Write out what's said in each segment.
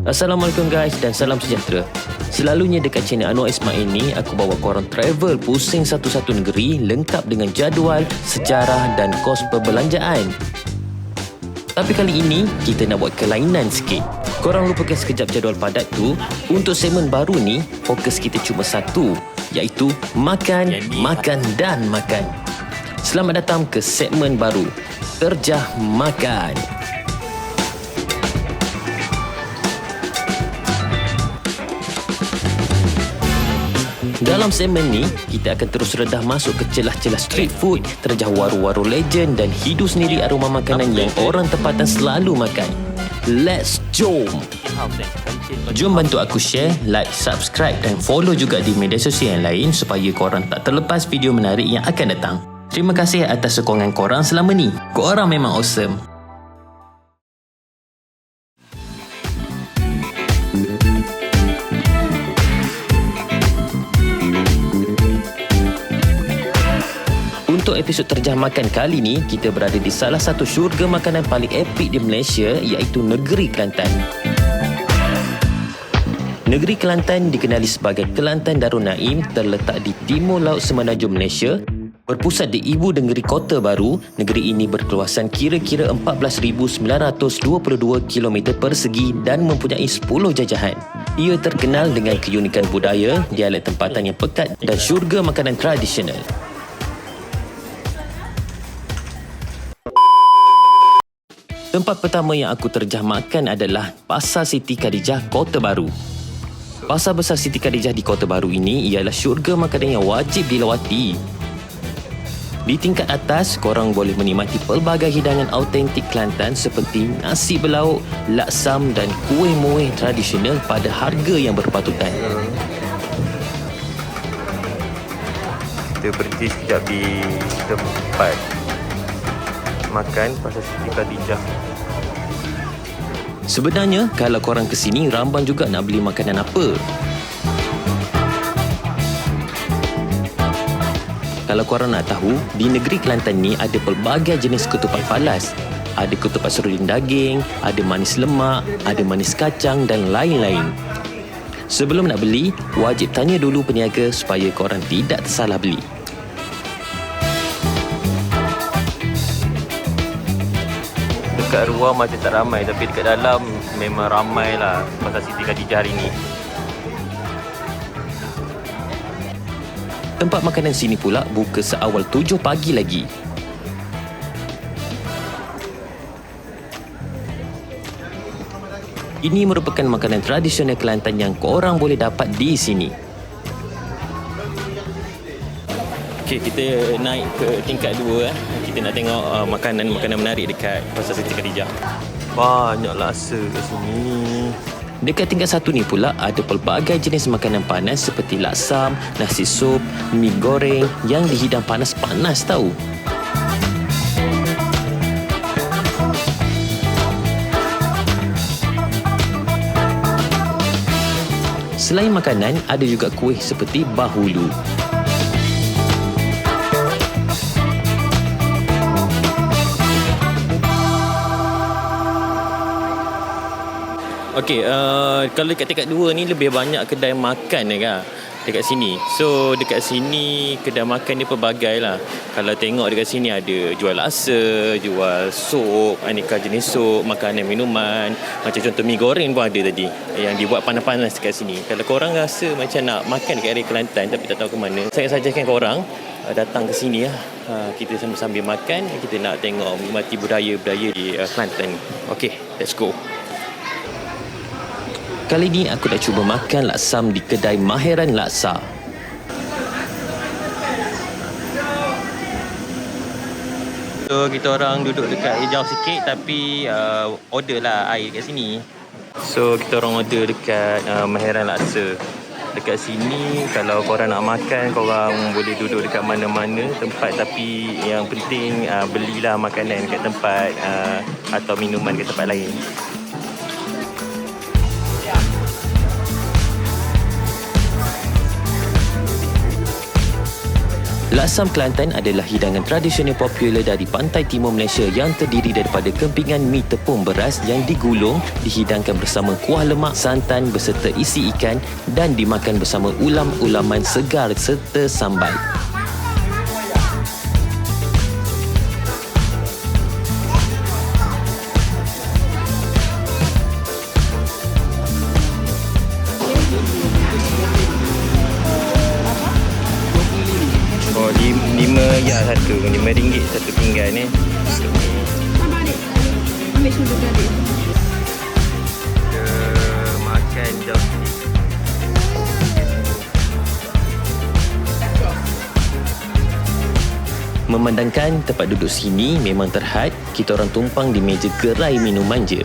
Assalamualaikum guys dan salam sejahtera. Selalunya dekat channel Anwar Ismail ni aku bawa korang travel pusing satu-satu negeri lengkap dengan jadual, sejarah dan kos perbelanjaan. Tapi kali ini kita nak buat kelainan sikit. Korang lupakan sekejap jadual padat tu. Untuk segmen baru ni fokus kita cuma satu, iaitu makan, makan dan makan. Selamat datang ke segmen baru, Terjah Makan. Dalam segmen ni, kita akan terus redah masuk ke celah-celah street food, terjah waru-waru legend dan hidu sendiri aroma makanan yang orang tempatan selalu makan. Let's jom! Jom bantu aku share, like, subscribe dan follow juga di media sosial yang lain supaya korang tak terlepas video menarik yang akan datang. Terima kasih atas sokongan korang selama ni. Korang memang awesome. Untuk episod Terjah Makan kali ni, kita berada di salah satu syurga makanan paling epik di Malaysia, iaitu Negeri Kelantan. Negeri Kelantan dikenali sebagai Kelantan Darul Naim, terletak di timur laut Semenanjung Malaysia, berpusat di ibu negeri Kota Baru. Negeri ini berkeluasan kira-kira 14,922 km persegi dan mempunyai 10 jajahan. Ia terkenal dengan keunikan budaya, dialek tempatan yang pekat dan syurga makanan tradisional. Tempat pertama yang aku terjah makan adalah Pasar Siti Khadijah, Kota Baru. Pasar Besar Siti Khadijah di Kota Baru ini ialah syurga makanan yang wajib dilawati. Di tingkat atas, korang boleh menikmati pelbagai hidangan autentik Kelantan seperti nasi berlauk, laksam dan kuih muih tradisional pada harga yang berpatutan. Kita berhenti sekejap di tempat makan Pasar Siti Khadijah. Sebenarnya, kalau korang kesini, ramban juga nak beli makanan apa. Kalau korang nak tahu, di negeri Kelantan ni ada pelbagai jenis ketupat falas. Ada ketupat serunding daging, ada manis lemak, ada manis kacang dan lain-lain. Sebelum nak beli, wajib tanya dulu peniaga supaya korang tidak tersalah beli. Dekat luar macam tak ramai, tapi dekat dalam memang ramai lah Pasar Siti Khadijah hari ni. Tempat makanan sini pula buka seawal 7 pagi lagi. Ini merupakan makanan tradisional Kelantan yang korang boleh dapat di sini. Okey, kita naik ke tingkat 2. Kita nak tengok makanan-makanan menarik dekat Pasar Siti Khadijah. Banyak laksa kat sini. Dekat tingkat 1 ni pula ada pelbagai jenis makanan panas seperti laksam, nasi sup, mi goreng yang dihidang panas-panas tau. Selain makanan, ada juga kuih seperti bahulu. Okey, kalau dekat tingkat 2 ni lebih banyak kedai makan kan dekat sini. So dekat sini kedai makan ni pelbagai lah. Kalau tengok dekat sini ada jual laksa, jual sup, aneka jenis sup, makanan minuman. Macam contoh mi goreng pun ada tadi yang dibuat panas-panas dekat sini. Kalau korang rasa macam nak makan dekat area Kelantan tapi tak tahu ke mana, saya sajakan korang datang ke sini lah. Kita sambil makan, kita nak tengok menikmati budaya-budaya di Kelantan. Okey, let's go. Kali ni aku dah cuba makan laksam di kedai Maheran Laksa. So kita orang duduk dekat jauh sikit tapi order lah air dekat sini. So kita orang order dekat Maheran Laksa. Dekat sini kalau korang nak makan, korang boleh duduk dekat mana-mana tempat, tapi yang penting belilah makanan dekat tempat atau minuman dekat tempat lain. Lasam Kelantan adalah hidangan tradisional popular dari pantai timur Malaysia yang terdiri daripada kempingan mi tepung beras yang digulung, dihidangkan bersama kuah lemak, santan beserta isi ikan dan dimakan bersama ulam-ulaman segar serta sambal. Oh, RM5 satu pinggan ni. Ambil sudu tadi. Makan jauh. Memandangkan tempat duduk sini memang terhad, kita orang tumpang di meja gerai minuman je.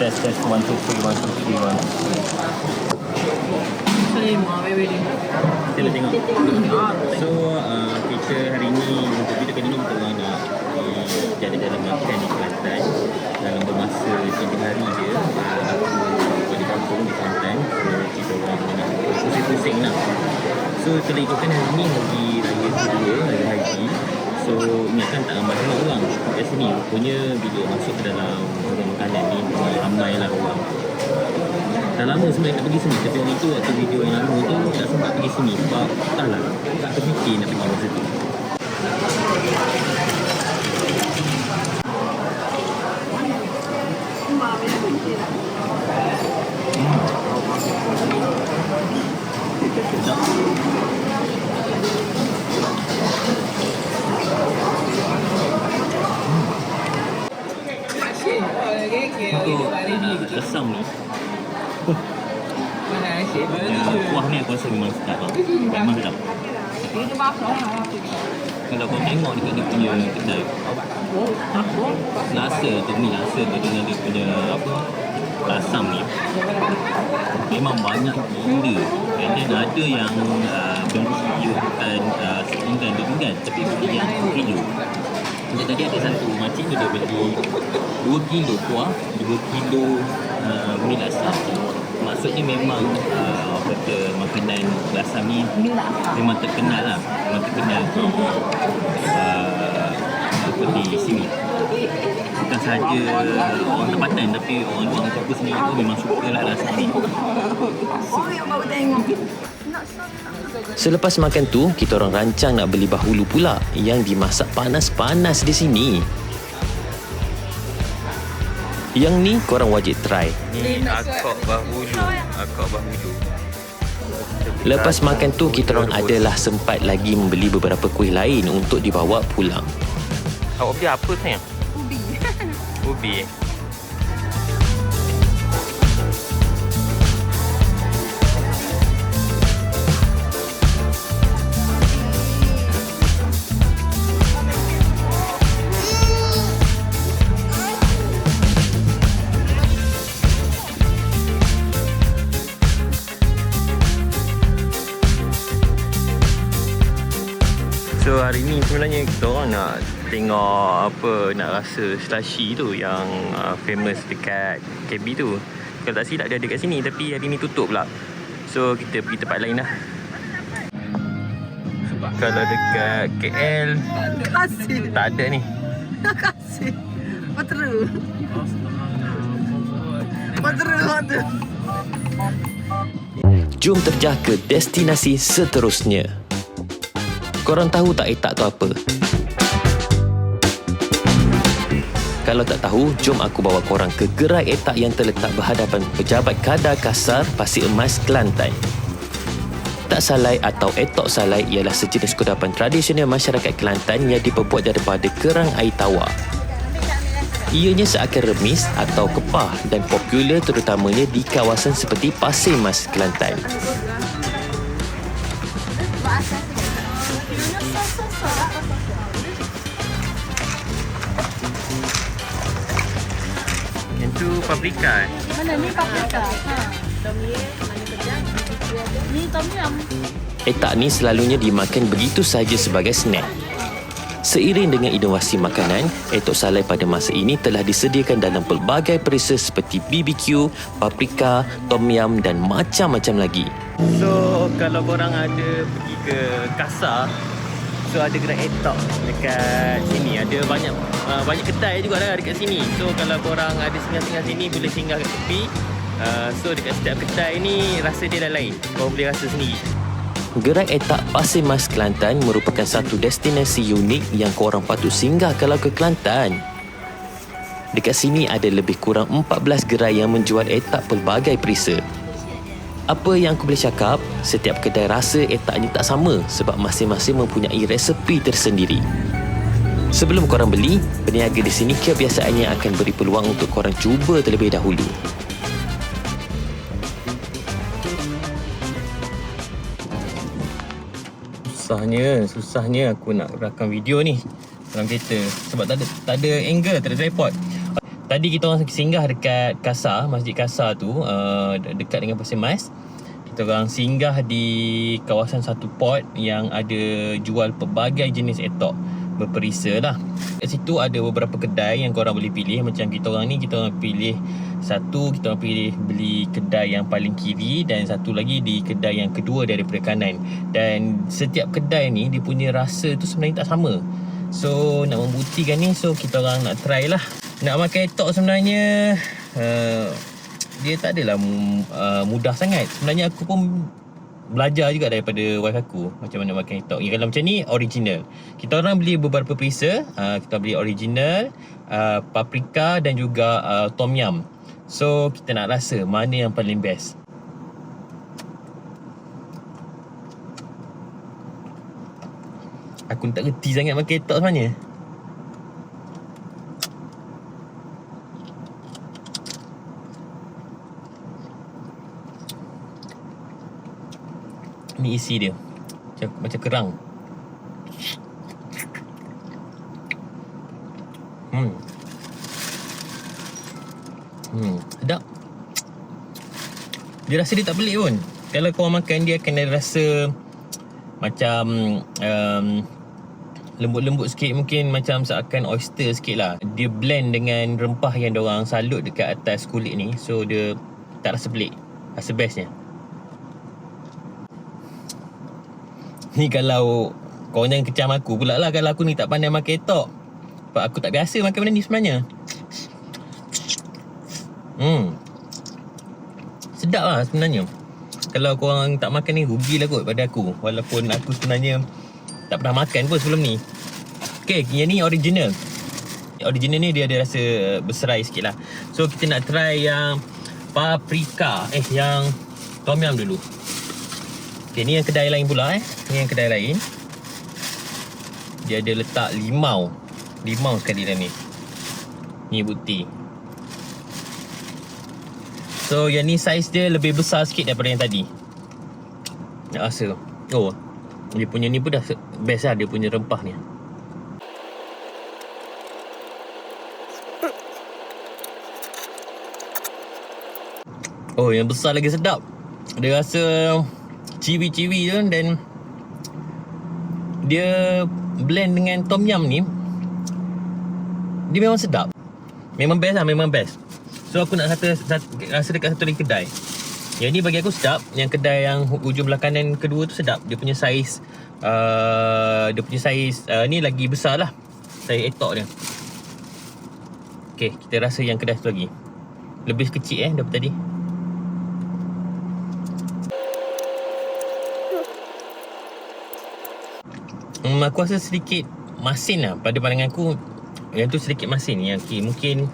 Test 1 2 3 1 2 3 1. Selima, baby. Kita nak tengok. So kita hari ni untuk video kali ni kita orang nak jalan-jalan makan di Kelantan dalam bermasa 3 hari je. Aku di kampung di Kelantan. So kita orang nak pusing-pusing lah. So kalau ikutkan hari ni hari raya kedua, hari haji. So ingatkan tak ramai sangat orang kat sini. Rupanya bila masuk ke dalam orang makanan ni ramai lah orang. Dah lama sebenarnya nak pergi sini, tapi hari tu waktu video yang lama tu tak sempat pergi sini sebab entahlah, tak terfikir nak pergi masa tu. Lesam ni kuah ni aku rasa memang sedap lah. Memang sedap. Kalau kau tengok dekat dia punya kedai rasa tu ni, rasa tu dengan dia punya apa lasam ni memang banyak gila. And then ada yang berisikan sepinggan, 2 pinggan, tapi beli yang 1 kilo. Macam tadi ada satu makcik tu dia beli 2 kilo kuah, 2 kilo mi lasam. Maksudnya memang kata makanan lasam ni memang terkenal lah. Memang terkenal di sini. Bukan sahaja orang tempatan, tapi orang luar kampung sendiri pun memang suka lah lasam ni. Selepas makan tu, kita orang rancang nak beli bahulu pula yang dimasak panas-panas di sini. Yang ni korang wajib try. Ni akak bahulu. Lepas makan tu, kita orang adalah sempat lagi membeli beberapa kuih lain untuk dibawa pulang. Awak beli apa sayang? Ubi. So hari ni sebenarnya kita orang nak tengok apa, nak rasa slushy tu yang famous dekat KB tu. Kalau tak silap dia ada kat sini, tapi hari ni tutup pula. So kita pergi tempat lain lah. Sebab kalau dekat KL tak ada ni. Kasih. Patru. Jom terjah ke destinasi seterusnya. Korang tahu tak etak tu apa? Kalau tak tahu, jom aku bawa korang ke gerai etak yang terletak berhadapan Pejabat Kadar Kasar Pasir Emas, Kelantan. Tak salai atau etok salai ialah sejenis kudapan tradisional masyarakat Kelantan yang diperbuat daripada kerang air tawar. Ianya seakan remis atau kepah dan popular terutamanya di kawasan seperti Pasir Emas, Kelantan. Itu paprika. Mana ni paprika? Ha. Tom yum, mana kejap? Ni tom yum. Etak ni selalunya dimakan begitu sahaja sebagai snack. Seiring dengan inovasi makanan, etok salai pada masa ini telah disediakan dalam pelbagai perisa seperti BBQ, paprika, tom yum dan macam-macam lagi. So, kalau korang ada pergi ke Kasar, so ada kedai etok dekat sini. Ada banyak kedai juga lah dekat sini. So, kalau korang ada singgah-singgah sini, boleh singgah kat tepi. So, dekat setiap kedai ni, rasa dia dah lain. Korang boleh rasa sendiri. Gerai Etak Pasir Mas Kelantan merupakan satu destinasi unik yang korang patut singgah kalau ke Kelantan. Dekat sini ada lebih kurang 14 gerai yang menjual etak pelbagai perisa. Apa yang aku boleh cakap, setiap kedai rasa etaknya tak sama sebab masing-masing mempunyai resepi tersendiri. Sebelum korang beli, peniaga di sini kebiasaannya akan beri peluang untuk korang cuba terlebih dahulu. Susahnya aku nak rakam video ni dalam kereta sebab tak ada angle, tak ada tripod. Tadi kita orang singgah dekat Kasar, Masjid Kasar tu, dekat dengan Pasir Mas. Kita orang singgah di kawasan satu port yang ada jual pelbagai jenis etok berperisa lah. Kat situ ada beberapa kedai yang korang boleh pilih. Macam kita orang ni, kita orang pilih satu, kita orang pilih beli kedai yang paling kiri dan satu lagi di kedai yang kedua daripada kanan. Dan setiap kedai ni dia punya rasa tu sebenarnya tak sama. So nak membuktikan ni, so kita orang nak try lah. Nak makan etok sebenarnya dia tak adalah mudah sangat. Sebenarnya aku pun belajar juga daripada wife aku macam mana makan etok. Kalau macam ni original. Kita orang beli beberapa perisa. Kita beli original, paprika dan juga tom yum. So kita nak rasa mana yang paling best. Aku tak reti sangat makan etok sebenarnya. Ni isi dia macam kerang. Sedap. Dia rasa dia tak pelik pun. Kalau kau makan, dia akan ada rasa macam lembut-lembut sikit, mungkin macam seakan oyster sikit lah. Dia blend dengan rempah yang diorang salut dekat atas kulit ni. So dia tak rasa pelik. Rasa bestnya. Ni kalau korang jangan kecam aku pula lah kalau aku ni tak pandai makan etok. Sebab aku tak biasa makan benda ni sebenarnya. Sedap lah sebenarnya. Kalau korang tak makan ni, rugilah kot pada aku. Walaupun aku sebenarnya tak pernah makan pun sebelum ni. Okay, yang ni original. Original ni dia ada rasa berserai sikit lah. So kita nak try yang paprika. Yang tom yum dulu. Okay, ni yang kedai lain pula Ni yang kedai lain. Dia ada letak limau. Limau sekali dalam ni. Ni bukti. So yang ni saiz dia lebih besar sikit daripada yang tadi. Nak rasa. Oh, dia punya ni pun dah best lah. Dia punya rempah ni. Oh, yang besar lagi sedap. Dia rasa ciwi-ciwi tu. Dan dia blend dengan tom yum ni. Dia memang sedap. Memang best lah, memang best. So aku nak rasa dekat satu lagi kedai. Yang ni bagi aku sedap. Yang kedai yang hujung belah kanan kedua tu sedap. Dia punya saiz ni lagi besar lah. Saiz etok dia. Okay, kita rasa yang kedai satu lagi. Lebih kecil daripada tadi. Aku rasa sedikit masin lah. Pada pandangan aku, yang tu sedikit masin. Yang mungkin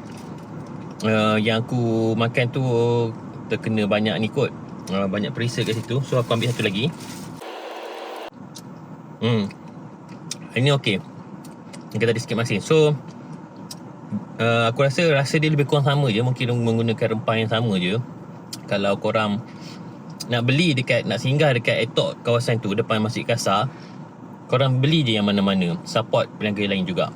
yang aku makan tu terkena banyak ni kot, banyak perisa kat situ. So aku ambil satu lagi. Ini okey. Yang tadi sikit masin. So aku rasa dia lebih kurang sama je. Mungkin menggunakan rempah yang sama je. Kalau korang nak beli nak singgah dekat etok kawasan tu depan Masjid Kasar, korang beli je yang mana-mana. Support peniaga lain juga.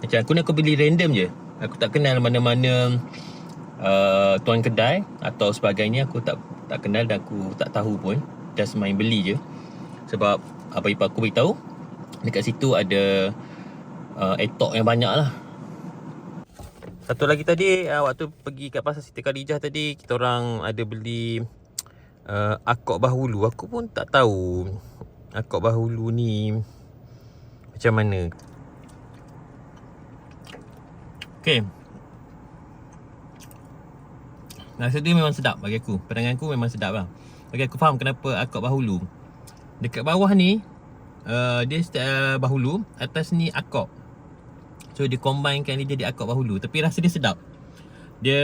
Macam aku ni, aku beli random je. Aku tak kenal mana-mana tuan kedai atau sebagainya. Aku tak kenal dan aku tak tahu pun. Just main beli je. Sebab apa ipar aku beritahu, dekat situ ada etok yang banyak lah. Satu lagi tadi, waktu pergi kat pasar Siti Khadijah tadi, kita orang ada beli akok bahulu. Aku pun tak tahu akok bahulu ni macam mana. Okay, rasa dia memang sedap bagi aku. Pandangan aku memang sedap lah. Bagi aku faham kenapa akok bahulu. Dekat bawah ni dia bahulu, atas ni akok. So dia combinekan dia jadi akok bahulu. Tapi rasa dia sedap. Dia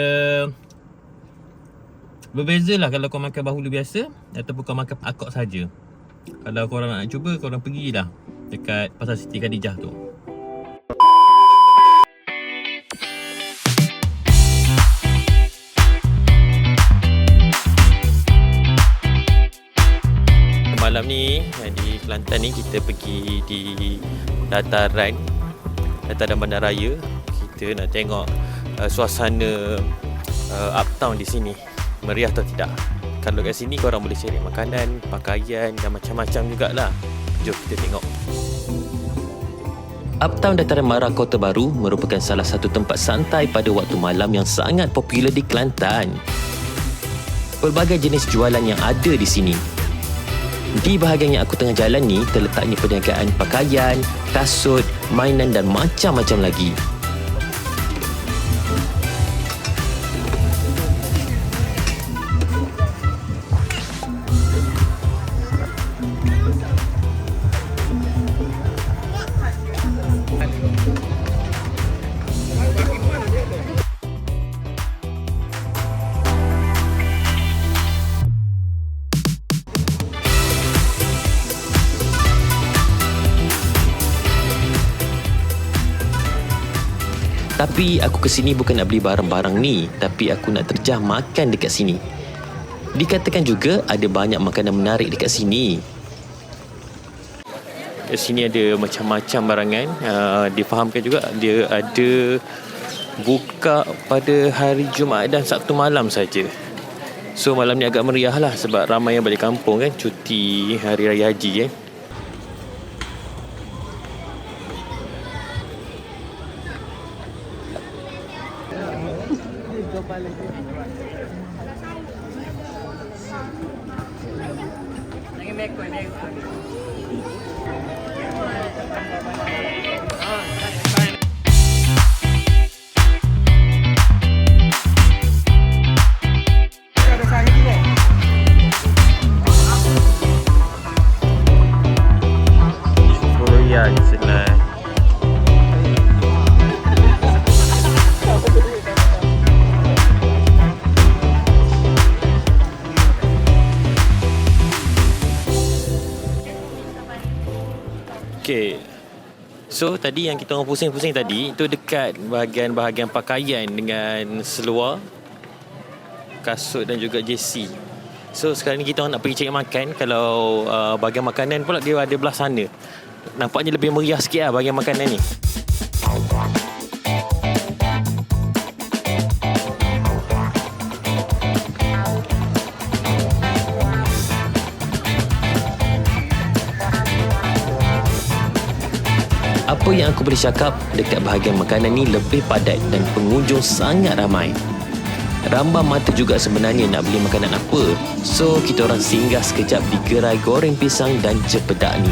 berbeza lah kalau kau makan bahulu biasa ataupun kau makan akok saja. Kalau korang nak cuba, korang pergilah dekat pasar Siti Khadijah tu. Malam ni di Kelantan ni kita pergi di dataran bandaraya. Kita nak tengok suasana uptown di sini, meriah atau tidak. Kalau kat sini korang boleh cari makanan, pakaian dan macam-macam jugalah. Jom kita tengok. Uptown Dataran Mara Kota Baru merupakan salah satu tempat santai pada waktu malam yang sangat popular di Kelantan. Pelbagai jenis jualan yang ada di sini. Di bahagian yang aku tengah jalan ni terletaknya perniagaan pakaian, kasut, mainan dan macam-macam lagi. Tapi aku kesini bukan nak beli barang-barang ni, tapi aku nak terjah makan dekat sini. Dikatakan juga ada banyak makanan menarik dekat sini. Kat sini ada macam-macam barangan. Difahamkan juga dia ada buka pada hari Jumaat dan Sabtu malam saja. So malam ni agak meriah lah sebab ramai yang balik kampung kan, cuti Hari Raya Haji kan. Okay, so tadi yang kita orang pusing-pusing tadi itu dekat bahagian-bahagian pakaian dengan seluar, kasut dan juga jersey. So sekarang ni kita orang nak pergi cari makan. Kalau bahagian makanan pula dia ada belah sana. Nampaknya lebih meriah sikit lah bahagian makanan ni. Apa yang aku boleh cakap, dekat bahagian makanan ni lebih padat dan pengunjung sangat ramai. Rambam mata juga sebenarnya nak beli makanan apa. So kita orang singgah sekejap di gerai goreng pisang dan cepedak ni.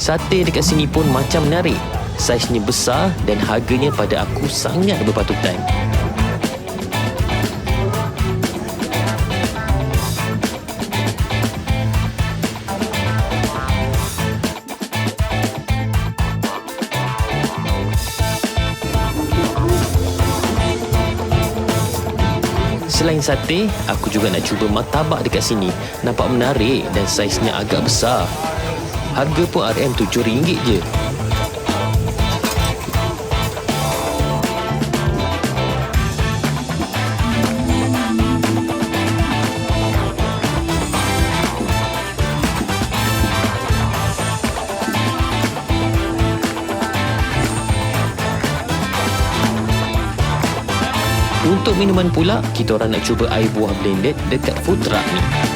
Sate dekat sini pun macam menarik. Saiznya besar dan harganya pada aku sangat berpatutan. Selain sate, aku juga nak cuba martabak dekat sini. Nampak menarik dan saiznya agak besar. Harga pun RM7 je. Untuk minuman pula, kita orang nak cuba air buah blended dekat food truck ni.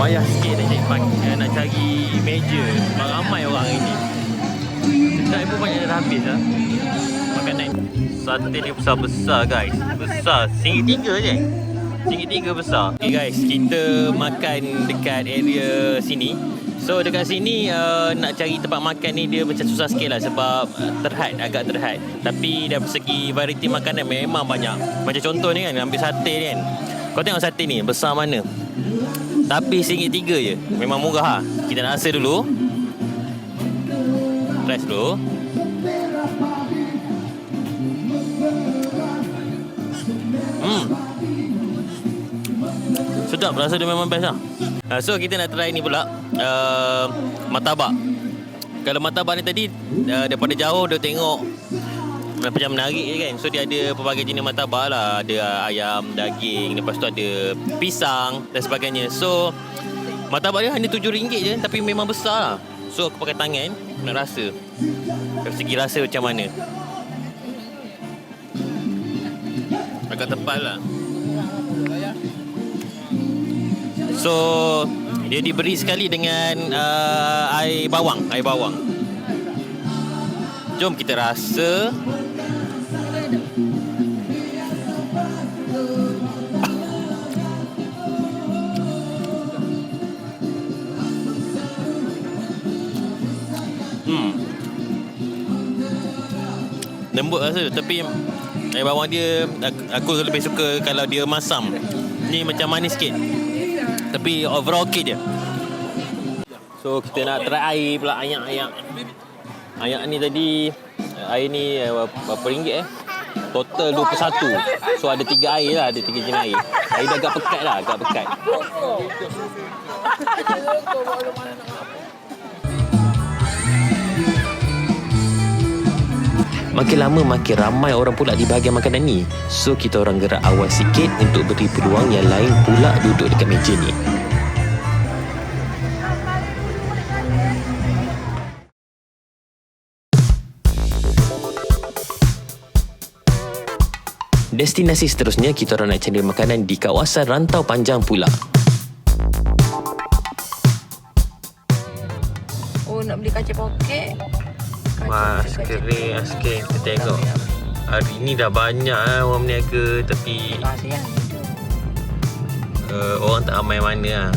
Payah sikit nak cari meja sebab ramai orang hari ni. Sedap pun banyak dah habis lah makanan. Sate ni besar-besar guys. Besar, RM1.3 je. RM1.3 besar. Okay guys, kita makan dekat area sini. So dekat sini nak cari tempat makan ni dia macam susah sikit lah sebab agak terhad. Tapi dari segi variety makanan memang banyak. Macam contoh ni kan, ambil sate ni kan. Kau tengok sate ni besar mana. Tapi RM1.3 je. Memang murah lah. Kita nak rasa dulu. Try dulu. Sedap, rasa dia memang best lah. So kita nak try ni pula martabak. Kalau martabak ni tadi daripada jauh dia tengok macam menarik je kan. So dia ada pelbagai jenis martabak lah. Ada ayam, daging, lepas tu ada pisang dan sebagainya. So martabak dia hanya RM7 je, tapi memang besar lah. So aku pakai tangan nak rasa dari segi rasa macam mana. Agak tebal lah. So dia diberi sekali dengan air bawang. Jom kita rasa. Lembut rasa, tapi air bawang dia aku lebih suka kalau dia masam. Ni macam manis sikit. Tapi overall okey je. So kita nak try air pula, ayak. Ayak ni tadi, air ni berapa ringgit Total 21. So ada 3 air lah, ada 3 jenis air. Air dia agak pekat lah, Makin lama makin ramai orang pula di bahagian makanan ni. So kita orang gerak awal sikit untuk beri peluang yang lain pula duduk dekat meja ni. Destinasi seterusnya kita orang nak cari makanan di kawasan Rantau Panjang pula. Oh, nak beli kacang poket. Kering aiskrim. Kita tengok hari ni dah banyak orang berniaga. Tapi orang tak ramai mana lah.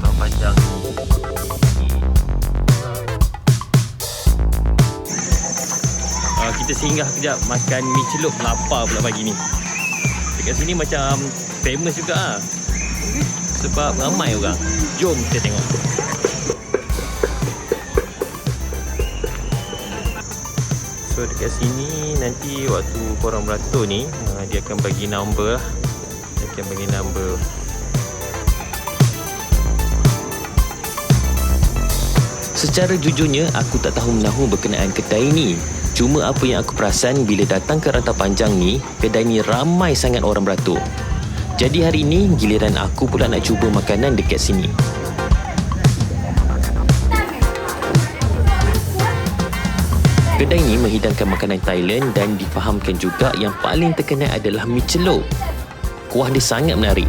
Rantau Panjang kita singgah kejap makan mi celup. Lapar pula pagi ni. Dekat sini macam famous juga lah. Sebab ramai orang. Jom kita tengok. So dekat sini nanti waktu korang beratur ni dia akan bagi number lah. Dia akan bagi number. Secara jujurnya aku tak tahu menahu berkenaan kedai ni. Cuma apa yang aku perasan bila datang ke Rantau Panjang ni, kedai ni ramai sangat orang beratur. Jadi hari ni giliran aku pula nak cuba makanan dekat sini. Kedai ni menghidangkan makanan Thailand dan difahamkan juga yang paling terkenal adalah mi celup. Kuah dia sangat menarik.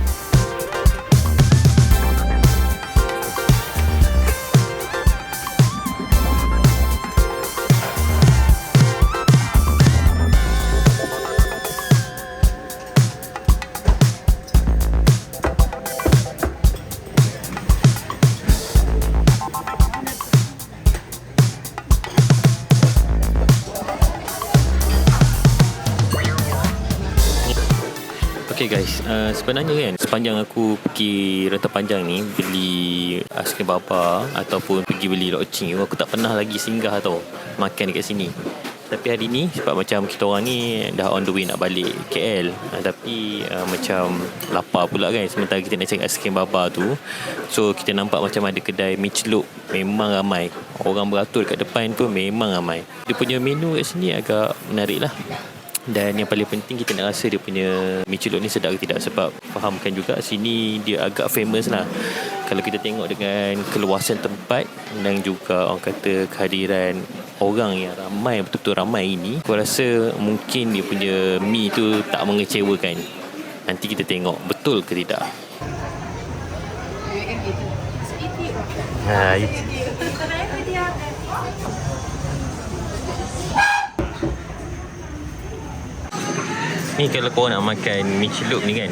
Okay guys, sebenarnya kan sepanjang aku pergi Rantau Panjang ni beli aiskrim baba ataupun pergi beli loceng, aku tak pernah lagi singgah tau makan dekat sini. Tapi hari ni sebab macam kita orang ni dah on the way nak balik KL, tapi macam lapar pula kan, sementara kita nak cari aiskrim baba tu. So kita nampak macam ada kedai mi celup, memang ramai. Orang beratur kat depan tu memang ramai. Dia punya menu kat sini agak menarik lah. Dan yang paling penting kita nak rasa dia punya mi celup ni sedap ke tidak. Sebab fahamkan juga sini dia agak famous lah. Kalau kita tengok dengan keluasan tempat dan juga orang kata kehadiran orang yang ramai, betul-betul ramai ini, aku rasa mungkin dia punya mi tu tak mengecewakan. Nanti kita tengok betul ke tidak. Ni kalau korang nak makan mi celup ni kan,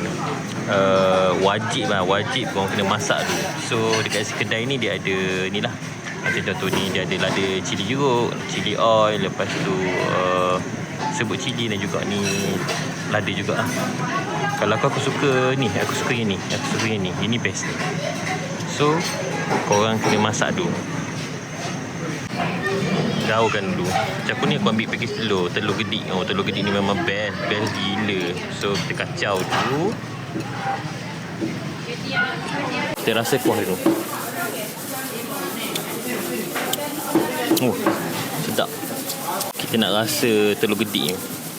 wajib korang kena masak dulu. So dekat kedai ni dia ada ni lah, ada contoh ni dia ada lada cili jeruk, cili oil, lepas tu sebut cili dan juga ni lada juga lah. Kalau aku suka ni, aku suka yang ni, ini best ni. So korang kena masak dulu, gaulkan dulu. Macam aku ni aku ambil package telur gedik. Telur gedik ni memang best gila. So kita kacau dulu, kita rasa kuah dulu. Sedap. Kita nak rasa telur gedik ni.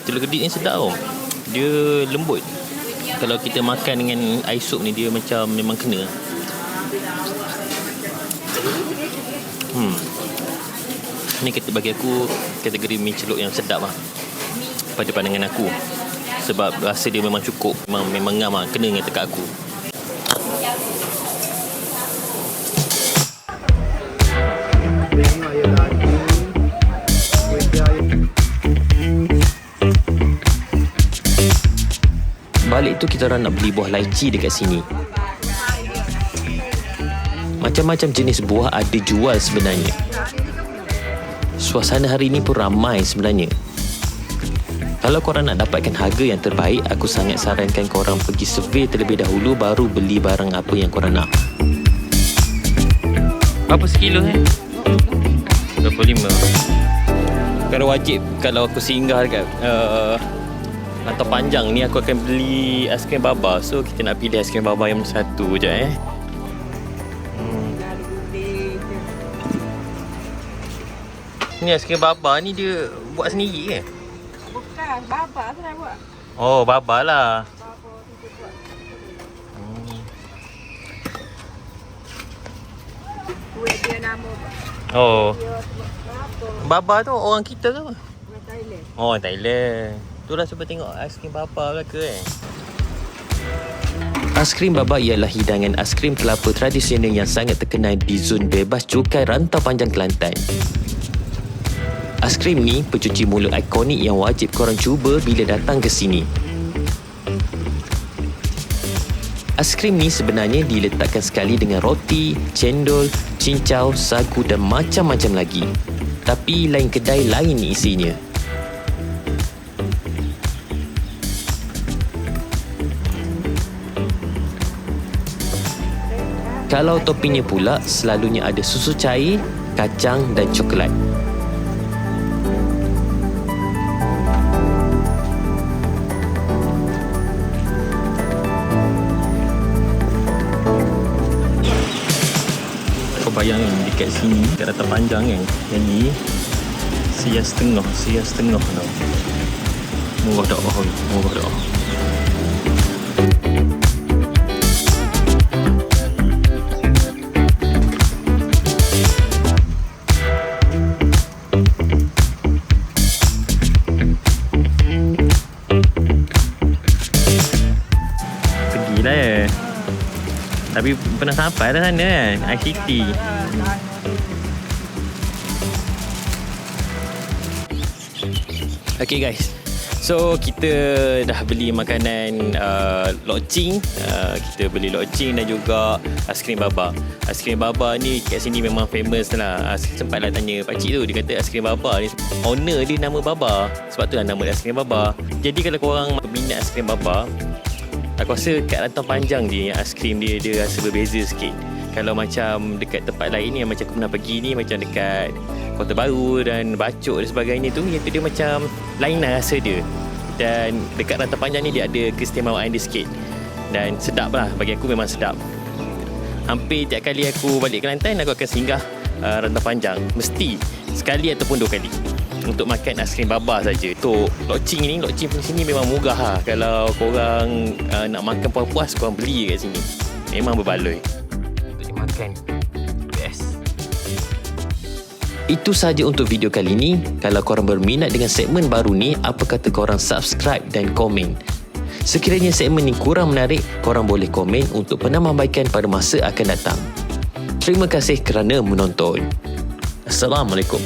Telur gedik ni sedap tau. Dia lembut. Kalau kita makan dengan air sup ni, dia macam memang kena. Ni kita bagi aku kategori mi celup yang sedap lah pada pandangan aku. Sebab rasa dia memang cukup, memang ngam lah, kena dengan tekak aku. Balik tu kita orang nak beli buah lychee dekat sini. Macam-macam jenis buah ada jual sebenarnya. Suasana hari ni pun ramai sebenarnya. Kalau korang nak dapatkan harga yang terbaik, aku sangat sarankan korang pergi survey terlebih dahulu, baru beli barang apa yang korang nak. Berapa sekilo 25. Kalau wajib, kalau aku singgah dekat Rantau Panjang ni, aku akan beli aiskrim baba. So kita nak pilih aiskrim baba yang satu je Ni aiskrim baba ni dia buat sendiri ke? Bukan, baba tu nak buat. Oh, baba lah. Baba tu buat. Dia nama apa? Oh, Dia apa? baba tu orang kita ke apa? Orang Thailand. Oh, Thailand. Itulah cuba tengok aiskrim baba lah ke Aiskrim baba ialah hidangan aiskrim kelapa tradisional yang sangat terkenal di zon bebas cukai Rantau Panjang Kelantan. Aiskrim ni pencuci mulut ikonik yang wajib korang cuba bila datang ke sini. Aiskrim ni sebenarnya diletakkan sekali dengan roti, cendol, cincau, sagu dan macam-macam lagi. Tapi lain kedai lain isinya. Kalau toppingnya pula, selalunya ada susu cair, kacang dan coklat. Bayang kan, dekat sini, dekat Rantau Panjang kan, jadi sias setengah tau. Murah tak? Pergilah Tapi pernah sampai dah sana kan, ICT. Okay guys, so kita dah beli makanan loceng. Kita beli loceng dan juga aiskrim baba. Aiskrim baba ni kat sini memang famous lah. Sempatlah tanya pakcik tu, dia kata aiskrim baba ni owner dia nama Baba, sebab tu lah nama dia aiskrim baba. Jadi kalau korang peminat aiskrim baba, Aku rasa kat Rantau Panjang je yang aiskrim dia rasa berbeza sikit. Kalau macam dekat tempat lain ni, macam aku pernah pergi ni, macam dekat Kota Baru dan Bacok dan sebagainya tu, yang tu dia macam lain lah rasa dia. Dan dekat Rantau Panjang ni dia ada keistimewaan dia sikit. Dan sedap lah, bagi aku memang sedap. Hampir tiap kali aku balik Kelantan, aku akan singgah Rantau Panjang. Mesti sekali ataupun 2 kali untuk makan aiskrim baba saja. Untuk lokcing ni, lokcing di sini memang murah lah. Kalau korang nak makan puas-puas, korang beli kat sini. Memang berbaloi. Untuk dimakan, best. Itu sahaja untuk video kali ni. Kalau korang berminat dengan segmen baru ni, apa kata korang subscribe dan komen. Sekiranya segmen ni kurang menarik, korang boleh komen untuk penambahbaikan pada masa akan datang. Terima kasih kerana menonton. Assalamualaikum.